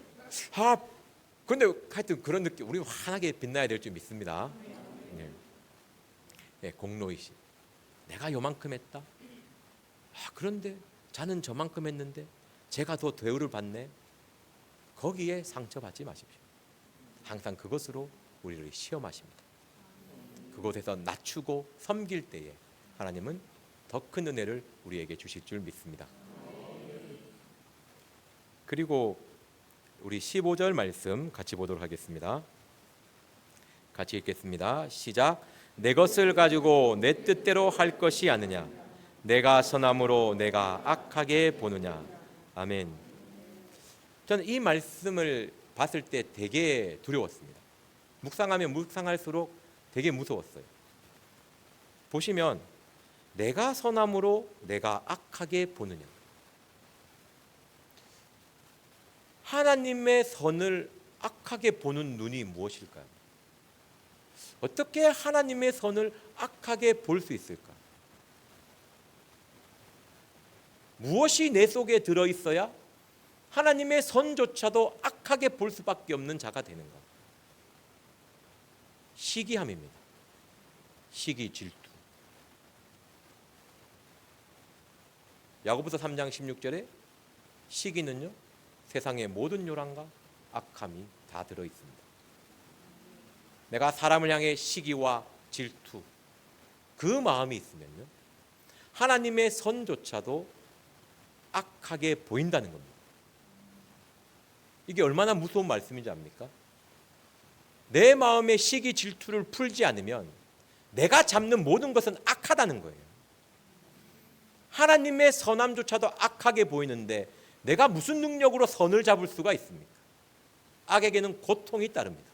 근데 하여튼 그런 느낌, 우리 환하게 빛나야 될 줄 믿습니다. 네, 공로의식. 내가 요만큼 했다. 그런데 자는 저만큼 했는데 제가 더 대우를 받네. 거기에 상처받지 마십시오. 항상 그것으로 우리를 시험하십니다. 그곳에서 낮추고 섬길 때에 하나님은 더 큰 은혜를 우리에게 주실 줄 믿습니다. 그리고 우리 15절 말씀 같이 보도록 하겠습니다. 같이 읽겠습니다. 시작. 내 것을 가지고 내 뜻대로 할 것이 아니냐, 내가 선함으로 내가 악하게 보느냐. 아멘. 저는 이 말씀을 봤을 때 되게 두려웠습니다. 묵상하면 묵상할수록 되게 무서웠어요. 보시면 내가 선함으로 내가 악하게 보느냐, 하나님의 선을 악하게 보는 눈이 무엇일까요? 어떻게 하나님의 선을 악하게 볼 수 있을까? 무엇이 내 속에 들어있어야 하나님의 선조차도 악하게 볼 수밖에 없는 자가 되는가? 시기함입니다. 시기, 질투. 야고보서 3장 16절에 시기는요, 세상의 모든 요란과 악함이 다 들어있습니다. 내가 사람을 향해 시기와 질투, 그 마음이 있으면요, 하나님의 선조차도 악하게 보인다는 겁니다. 이게 얼마나 무서운 말씀인지 압니까? 내 마음의 시기 질투를 풀지 않으면 내가 잡는 모든 것은 악하다는 거예요. 하나님의 선함조차도 악하게 보이는데 내가 무슨 능력으로 선을 잡을 수가 있습니까? 악에게는 고통이 따릅니다.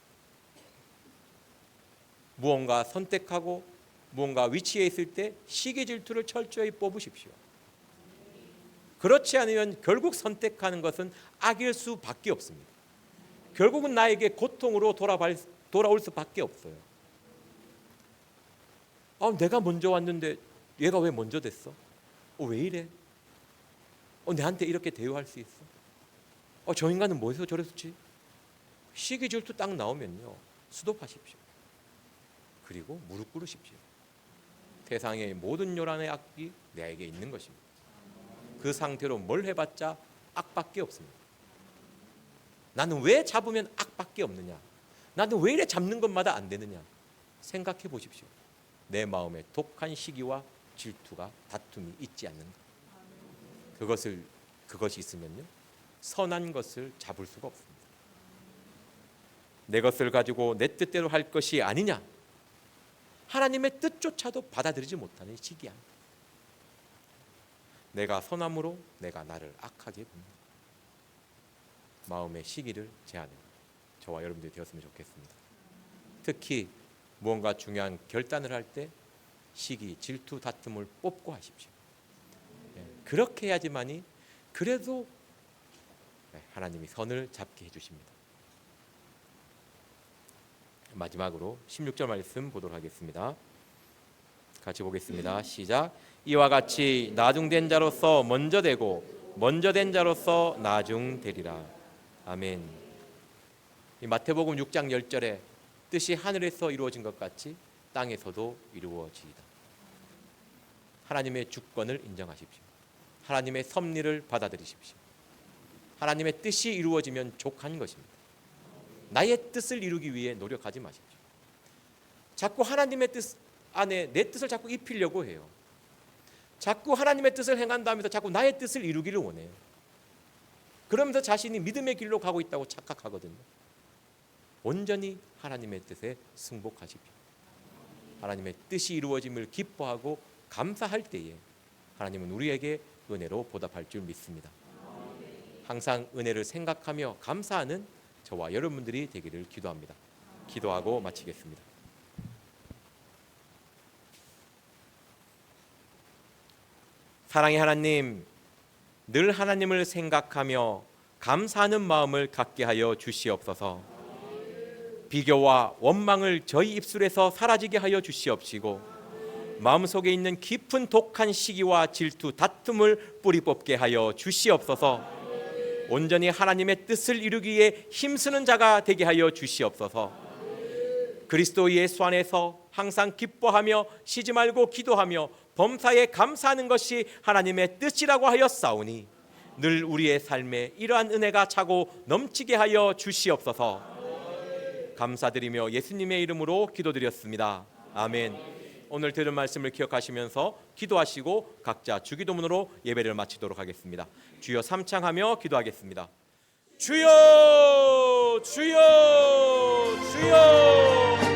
무언가 선택하고 무언가 위치에 있을 때 시기 질투를 철저히 뽑으십시오. 그렇지 않으면 결국 선택하는 것은 악일 수밖에 없습니다. 결국은 나에게 고통으로 돌아올 수밖에 없어요. 내가 먼저 왔는데 얘가 왜 먼저 됐어? 왜 이래? 내한테 이렇게 대우할 수 있어? 저 인간은 뭐해서 저랬지? 시기 질투 딱 나오면요, 수도하십시오. 그리고 무릎 꿇으십시오. 세상의 모든 요란의 악이 내게 있는 것입니다. 그 상태로 뭘 해봤자 악밖에 없습니다. 나는 왜 잡으면 악밖에 없느냐? 나는 왜 이래 잡는 것마다 안 되느냐? 생각해 보십시오. 내 마음에 독한 시기와 질투가, 다툼이 있지 않는가? 그것이 있으면요, 선한 것을 잡을 수가 없습니다. 내 것을 가지고 내 뜻대로 할 것이 아니냐? 하나님의 뜻조차도 받아들이지 못하는 시기함. 내가 선함으로 내가 나를 악하게 봅니다. 마음의 시기를 제하는 저와 여러분들이 되었으면 좋겠습니다. 특히 무언가 중요한 결단을 할 때 시기, 질투, 다툼을 뽑고 하십시오. 그렇게 해야지만이 그래도 하나님이 선을 잡게 해주십니다. 마지막으로 16절 말씀 보도록 하겠습니다. 같이 보겠습니다. 시작. 이와 같이 나중된 자로서 먼저 되고 먼저 된 자로서 나중되리라. 아멘. 이 마태복음 6장 10절에 뜻이 하늘에서 이루어진 것 같이 땅에서도 이루어지이다. 하나님의 주권을 인정하십시오. 하나님의 섭리를 받아들이십시오. 하나님의 뜻이 이루어지면 족한 것입니다. 나의 뜻을 이루기 위해 노력하지 마십시오. 자꾸 하나님의 뜻 안에 내 뜻을 자꾸 입히려고 해요. 자꾸 하나님의 뜻을 행한다면서 자꾸 나의 뜻을 이루기를 원해요. 그러면서 자신이 믿음의 길로 가고 있다고 착각하거든요. 온전히 하나님의 뜻에 승복하십시오. 하나님의 뜻이 이루어짐을 기뻐하고 감사할 때에 하나님은 우리에게 은혜로 보답할 줄 믿습니다. 항상 은혜를 생각하며 감사하는 저와 여러분들이 되기를 기도합니다. 기도하고 마치겠습니다. 사랑의 하나님, 늘 하나님을 생각하며 감사하는 마음을 갖게 하여 주시옵소서. 비교와 원망을 저희 입술에서 사라지게 하여 주시옵시고, 마음속에 있는 깊은 독한 시기와 질투, 다툼을 뿌리 뽑게 하여 주시옵소서. 온전히 하나님의 뜻을 이루기 위해 힘쓰는 자가 되게 하여 주시옵소서. 그리스도 예수 안에서 항상 기뻐하며 쉬지 말고 기도하며 범사에 감사하는 것이 하나님의 뜻이라고 하여 싸우니 늘 우리의 삶에 이러한 은혜가 차고 넘치게 하여 주시옵소서. 감사드리며 예수님의 이름으로 기도드렸습니다. 아멘. 오늘 들은 말씀을 기억하시면서 기도하시고 각자 주기도문으로 예배를 마치도록 하겠습니다. 주여 삼창하며 기도하겠습니다. 주여, 주여, 주여.